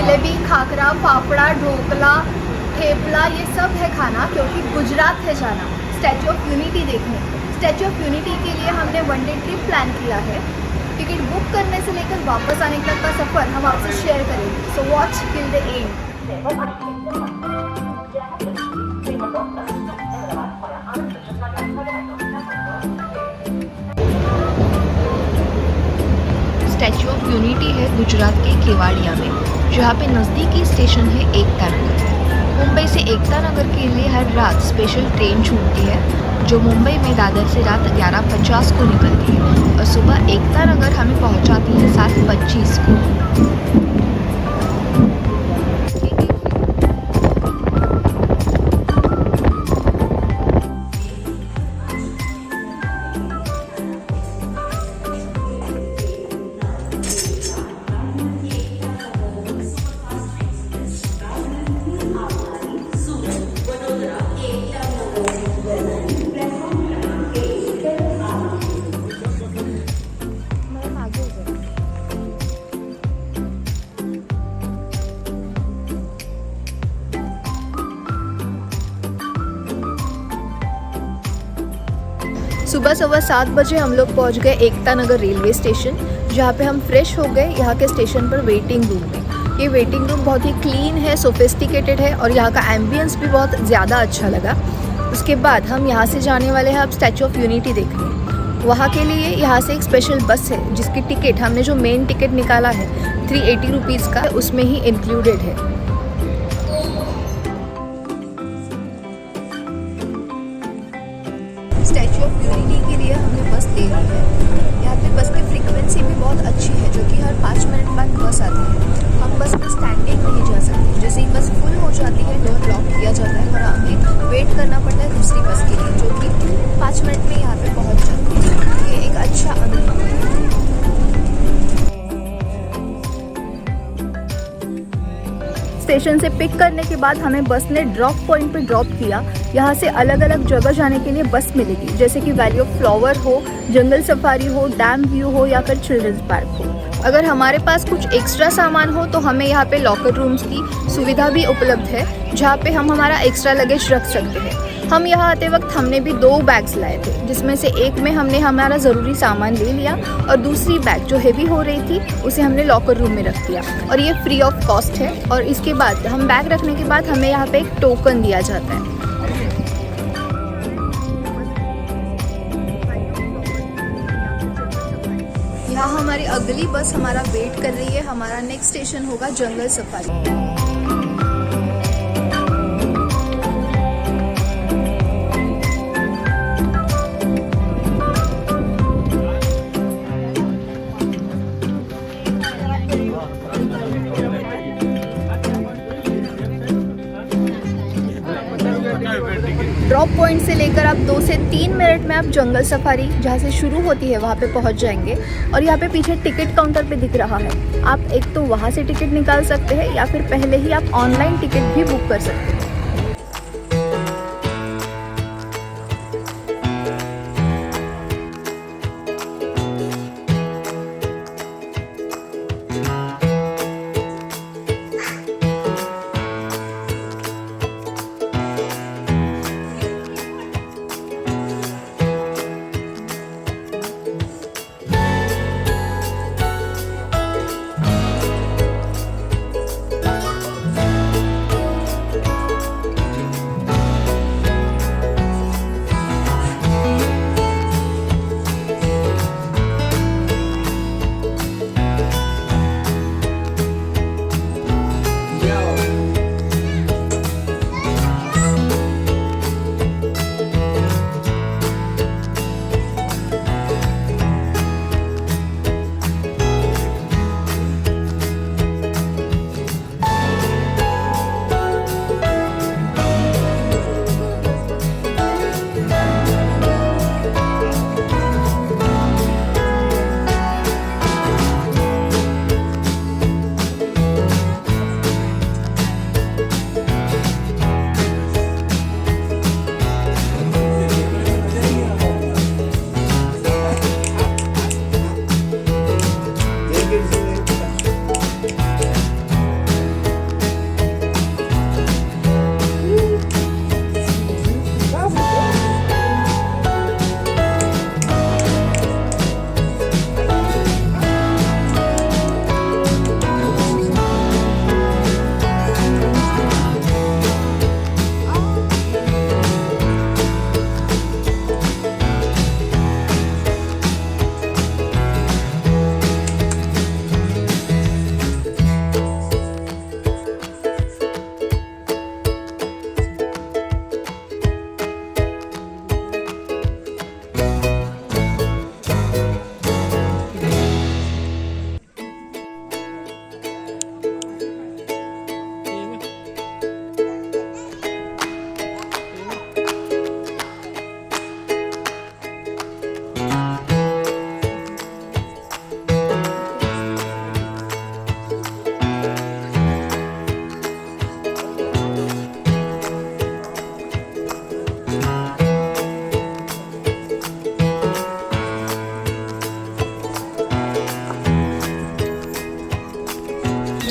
जलेबी, खाखरा, फाफड़ा, ढोकला, थेपला, ये सब है खाना, क्योंकि गुजरात है जाना स्टैचू ऑफ यूनिटी देखने। स्टैचू ऑफ यूनिटी के लिए हमने 1 डे ट्रिप प्लान किया है। टिकट बुक करने से लेकर वापस आने तक का सफ़र हम आपसे शेयर करेंगे, so watch till the end. Statue of unity है गुजरात के केवाड़िया में, जहाँ पे नज़दीकी स्टेशन है एकता नगर। मुंबई से एकता नगर के लिए हर रात स्पेशल ट्रेन छूटती है, जो मुंबई में दादर से रात 11:50 को निकलती है और सुबह एकता नगर हमें पहुँचाती है 7:25 को। सुबह 7:15 बजे हम लोग पहुंच गए एकता नगर रेलवे स्टेशन, जहां पे हम फ्रेश हो गए यहाँ के स्टेशन पर वेटिंग रूम में। ये वेटिंग रूम बहुत ही क्लीन है, सोफिस्टिकेटेड है और यहाँ का एम्बियंस भी बहुत ज़्यादा अच्छा लगा। उसके बाद हम यहाँ से जाने वाले हैं अब स्टैचू ऑफ यूनिटी देखने। वहाँ के लिए यहाँ से एक स्पेशल बस है, जिसकी टिकट हमने जो मेन टिकट निकाला है 380 रुपीज़ का, उसमें ही इंक्लूडेड है। स्टैचू ऑफ यूनिटी के लिए हमने बस ले ली है। यहाँ पे बस की फ्रीक्वेंसी भी बहुत अच्छी है, जो कि हर 5 मिनट बाद बस आती है। हम बस में स्टैंडिंग नहीं जा सकते, जैसे ही बस फुल हो जाती है डोर लॉक किया जाता है और हमें वेट करना पड़ता है दूसरी बस के लिए, जो कि 5 मिनट में यहाँ पे पहुँच जाती है। ये एक अच्छा अनुभव है। स्टेशन से पिक करने के बाद हमें बस ने ड्रॉप पॉइंट पे ड्रॉप किया। यहाँ से अलग अलग जगह जाने के लिए बस मिलेगी, जैसे कि वैली ऑफ फ्लावर हो, जंगल सफारी हो, डैम व्यू हो या फिर चिल्ड्रंस पार्क हो। अगर हमारे पास कुछ एक्स्ट्रा सामान हो तो हमें यहाँ पे लॉकर रूम्स की सुविधा भी उपलब्ध है, जहाँ पे हम हमारा एक्स्ट्रा लगेज रख सकते हैं। हम यहाँ आते वक्त हमने भी 2 बैग्स लाए थे, जिसमें से एक में हमने हमारा ज़रूरी सामान ले लिया और दूसरी बैग जो हेवी हो रही थी उसे हमने लॉकर रूम में रख दिया, और ये फ्री ऑफ कॉस्ट है। और इसके बाद हम बैग रखने के बाद हमें यहाँ पे एक टोकन दिया जाता है। यहाँ हमारी अगली बस हमारा वेट कर रही है। हमारा नेक्स्ट स्टेशन होगा जंगल सफारी। ड्रॉप पॉइंट से लेकर आप 2 से 3 मिनट में आप जंगल सफारी जहाँ से शुरू होती है वहाँ पे पहुँच जाएंगे। और यहाँ पे पीछे टिकट काउंटर पे दिख रहा है, आप एक तो वहाँ से टिकट निकाल सकते हैं या फिर पहले ही आप ऑनलाइन टिकट भी बुक कर सकते हैं।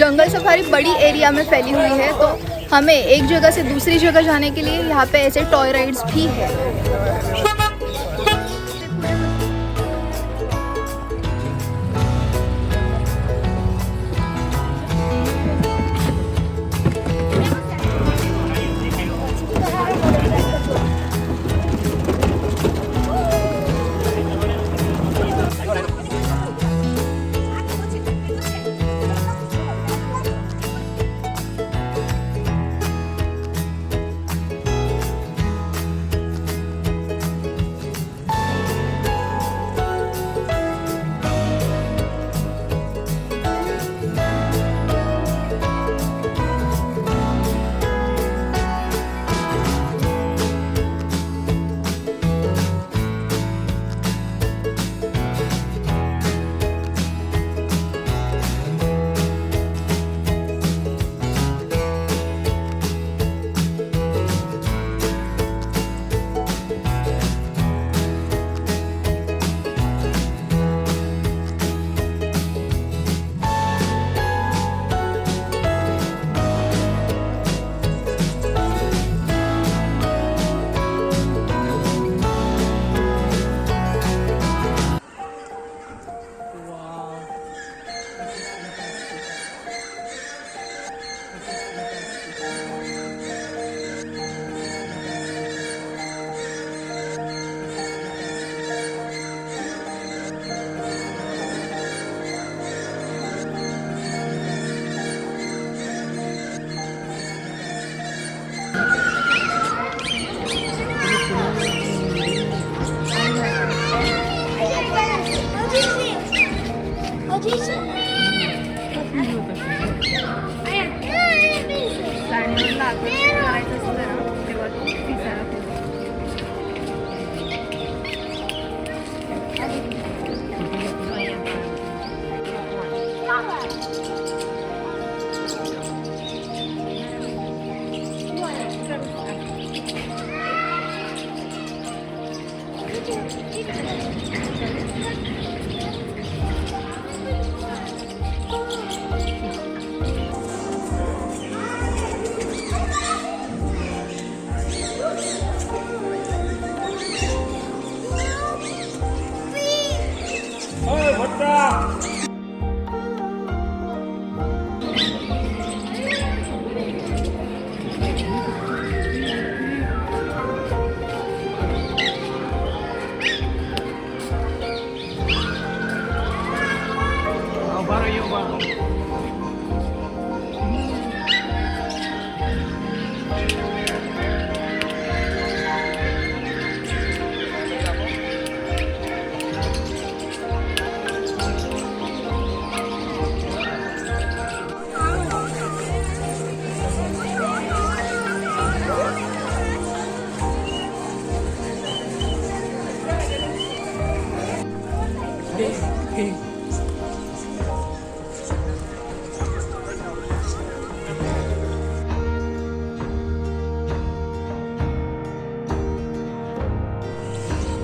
जंगल सफारी बड़ी एरिया में फैली हुई है, तो हमें एक जगह से दूसरी जगह जाने के लिए यहाँ पे ऐसे टॉय राइड्स भी है।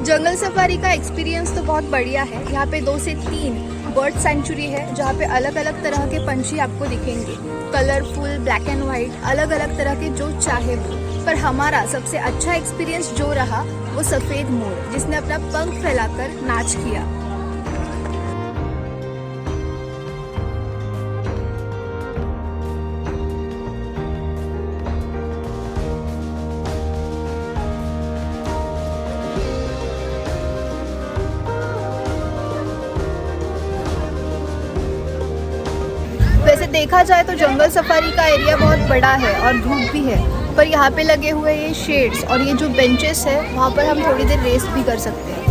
जंगल सफारी का एक्सपीरियंस तो बहुत बढ़िया है। यहाँ पे 2 से 3 बर्ड सेंचुरी है जहाँ पे अलग अलग तरह के पंछी आपको दिखेंगे, कलरफुल, ब्लैक एंड वाइट, अलग अलग तरह के जो चाहे वो। पर हमारा सबसे अच्छा एक्सपीरियंस जो रहा वो सफ़ेद मोर, जिसने अपना पंख फैलाकर नाच किया। वैसे देखा जाए तो जंगल सफारी का एरिया बहुत बड़ा है और धूप भी है, पर यहाँ पे लगे हुए ये शेड्स और ये जो बेंचेस है वहाँ पर हम थोड़ी देर रेस्ट भी कर सकते हैं।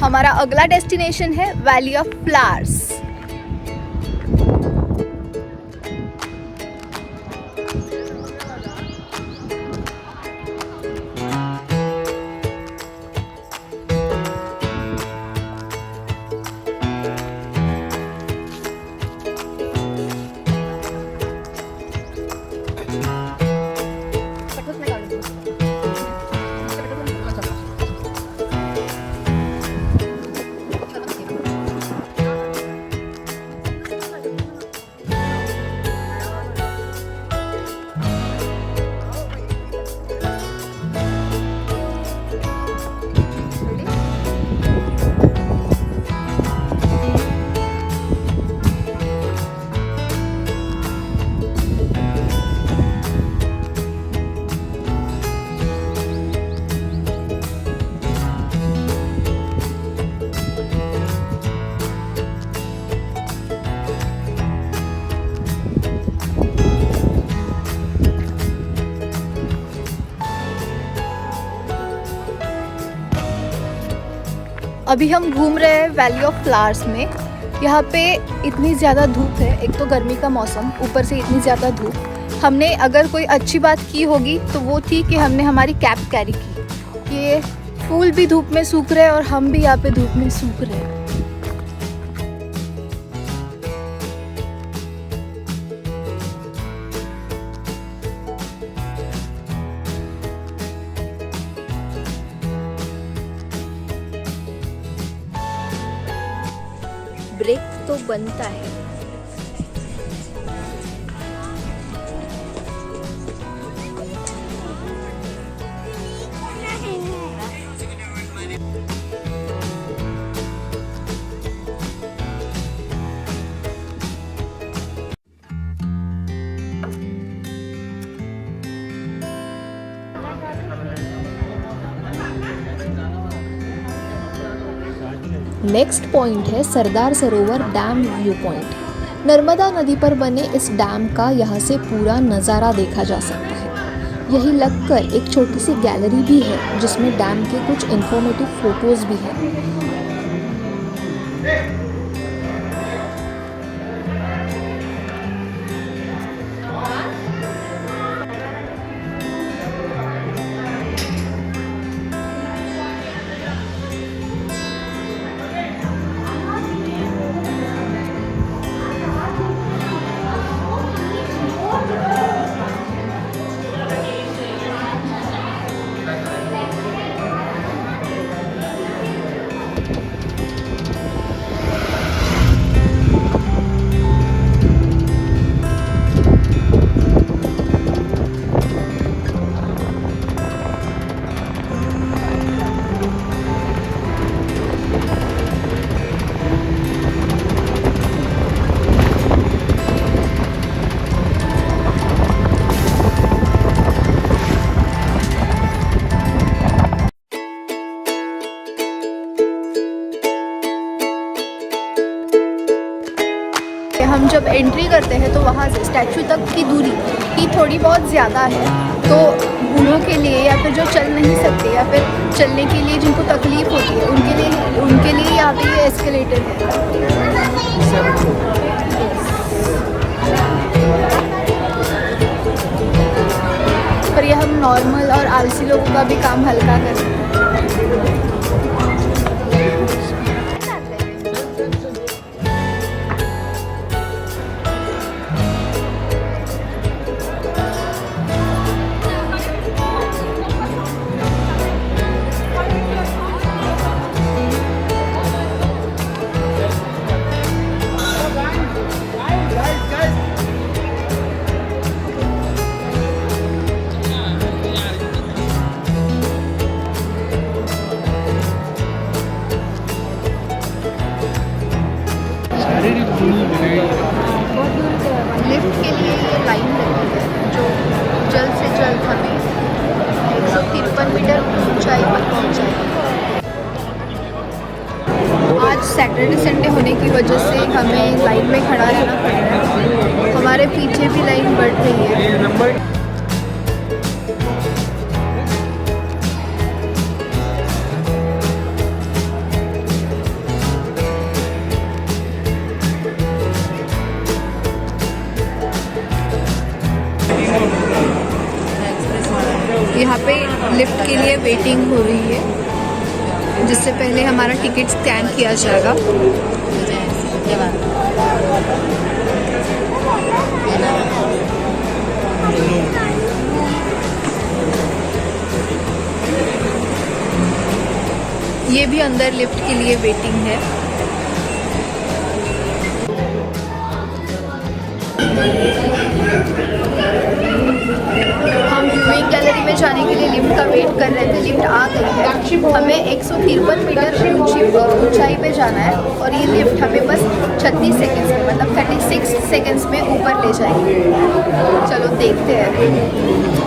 हमारा अगला डेस्टिनेशन है वैली ऑफ फ्लावर्स। अभी हम घूम रहे हैं वैली ऑफ फ्लावर्स में। यहाँ पे इतनी ज़्यादा धूप है, एक तो गर्मी का मौसम, ऊपर से इतनी ज़्यादा धूप। हमने अगर कोई अच्छी बात की होगी तो वो थी कि हमने हमारी कैप कैरी की। ये फूल भी धूप में सूख रहे हैं और हम भी यहाँ पे धूप में सूख रहे हैं। ब्रेक तो बनता है। नेक्स्ट पॉइंट है Sardar Sarovar dam view point. Narmada नदी पर बने इस डैम का यहाँ से पूरा नज़ारा देखा जा सकता है। यही लगकर एक छोटी सी गैलरी भी है जिसमें डैम के कुछ इन्फॉर्मेटिव फोटोज़ भी हैं। हम जब एंट्री करते हैं तो वहाँ से स्टैचू तक की दूरी ही थोड़ी बहुत ज़्यादा है, तो बूढ़ों के लिए या फिर जो चल नहीं सकते या फिर चलने के लिए जिनको तकलीफ़ होती है उनके लिए यहाँ पे ये एस्केलेटर है। पर ये हम नॉर्मल और आलसी लोगों का भी काम हल्का कर सकते हैं। लिफ्ट के लिए ये लाइन लगी है जो जल्द से जल्द हमें 153 मीटर ऊंचाई पर पहुंचाएगी। आज सैटरडे संडे होने की वजह से हमें लाइन में खड़ा रहना पड़ रहा है। हमारे पीछे भी लाइन बढ़ रही है। यहाँ पे लिफ्ट के लिए वेटिंग हो रही है, जिससे पहले हमारा टिकट स्कैन किया जाएगा। ये भी अंदर लिफ्ट के लिए वेटिंग है। हम व्यूइंग गैलरी में जाने के लिए लिफ्ट का वेट कर रहे थे। लिफ्ट आ गई है। हमें 153 मीटर ऊंचाई पे जाना है और ये लिफ्ट हमें बस 36 सेकंड्स में, मतलब 36 सेकंड्स में ऊपर ले जाएगी। चलो देखते हैं।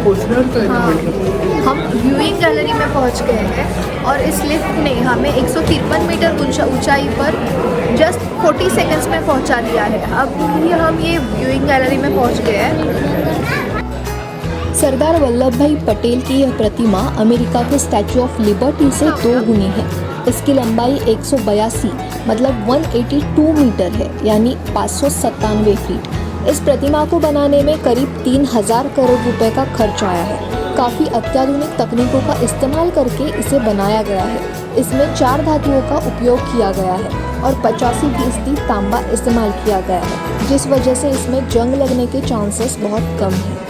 पोहोचणार काय हाँ, म्हटलं हम व्यूइंग गैलरी में पहुंच गए हैं और इस लिफ्ट ने हमें 153 मीटर ऊंचाई पर जस्ट 40 सेकंड्स में पहुंचा दिया है। अब ही हम ये व्यूइंग गैलरी में पहुंच गए हैं। सरदार वल्लभ भाई पटेल की यह प्रतिमा अमेरिका के स्टैचू ऑफ लिबर्टी से 2 गुनी है। इसकी लंबाई 182 मतलब 182 मीटर है, यानी 597 फीट। इस प्रतिमा को बनाने में करीब 3000 करोड़ रुपए का खर्च आया है। काफ़ी अत्याधुनिक तकनीकों का इस्तेमाल करके इसे बनाया गया है। इसमें 4 धातुओं का उपयोग किया गया है और 85% तांबा इस्तेमाल किया गया है, जिस वजह से इसमें जंग लगने के चांसेस बहुत कम हैं।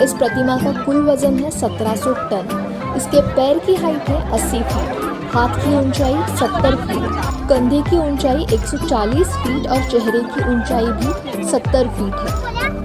इस प्रतिमा का कुल वजन है 1700 टन। इसके पैर की हाइट है 80 फीट, हाथ की ऊंचाई 70 फीट, कंधे की ऊंचाई 140 फीट और चेहरे की ऊंचाई भी 70 फीट है।